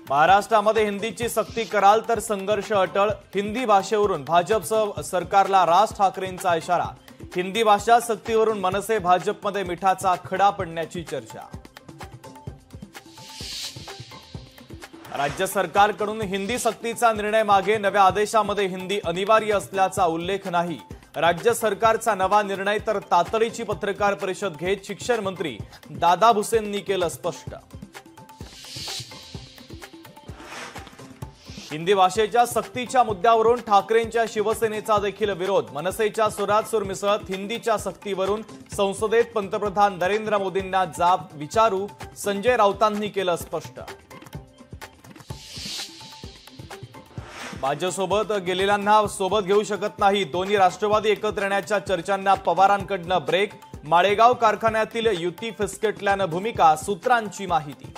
महाराष्ट्रामध्ये हिंदीची सक्ती कराल तर संघर्ष अटळ। हिंदी भाषेवरून भाजप सरकारला राज ठाकरेंचा इशारा। हिंदी भाषा सक्तीवरून मनसे भाजपमध्ये मिठाचा खडा पडण्याची चर्चा। राज्य सरकारकडून हिंदी सक्तीचा निर्णय मागे नव्या आदेशामध्ये हिंदी अनिवार्य असल्याचा उल्लेख नाही। राज्य सरकारचा नवा निर्णय तर तातडीची पत्रकार परिषद घेत शिक्षण मंत्री दादा भुसेंनी केलं स्पष्ट। हिंदी भाषेच्या सक्तीच्या मुद्द्यावरून ठाकरेंच्या शिवसेनेचा देखील विरोध। मनसेच्या सुरात सूर मिसळत हिंदीच्या सक्तीवरून संसदेत पंतप्रधान नरेंद्र मोदींना जाब विचारू, संजय राऊतांनी केलं स्पष्ट। भाजपसोबत गेलेल्यांना सोबत घेऊ शकत नाही। दोन्ही राष्ट्रवादी एकत्र येण्याच्या चर्चांना पवारांकडनं ब्रेक। माळेगाव कारखान्यातील युती फिसकटल्यानं भूमिका, सूत्रांची माहिती।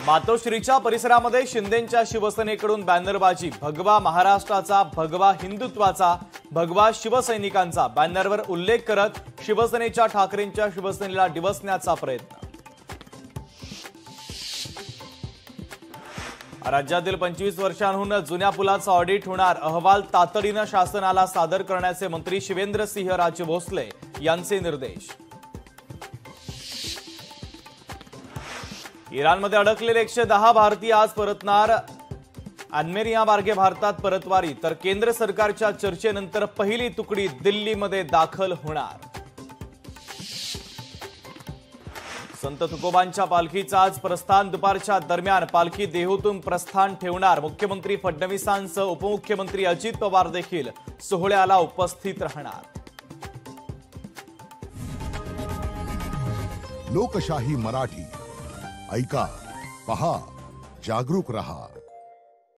मातोश्रीच्या परिसरामध्ये शिंदेंच्या शिवसेनेकडून बॅनरबाजी। भगवा महाराष्ट्राचा, भगवा हिंदुत्वाचा, भगवा शिवसैनिकांचा बॅनरवर उल्लेख करत शिवसेनेच्या ठाकरेंच्या शिवसेनेला डिवचण्याचा प्रयत्न। राज्यातील 25 वर्षांहून जुन्या पुलाचं ऑडिट होणार। अहवाल तातडीनं शासनाला सादर करण्याचे मंत्री शिवेंद्रसिंहराजे भोसले यांचे निर्देश। इराणमध्ये अडकलेले 110 भारतीय आज परतणार। अॅन्मेरिया मार्गे भारतात परतवारी, तर केंद्र सरकारच्या चर्चेनंतर पहिली तुकडी दिल्लीमध्ये दाखल होणार। संत तुकोबांच्या पालखीचं आज प्रस्थान। दुपारच्या दरम्यान पालखी देहूतून प्रस्थान ठेवणार। मुख्यमंत्री फडणवीसांसह उपमुख्यमंत्री अजित पवार देखील सोहळ्याला उपस्थित राहणार। लोकशाही मराठी ऐका, पहा, जागरूक रहा।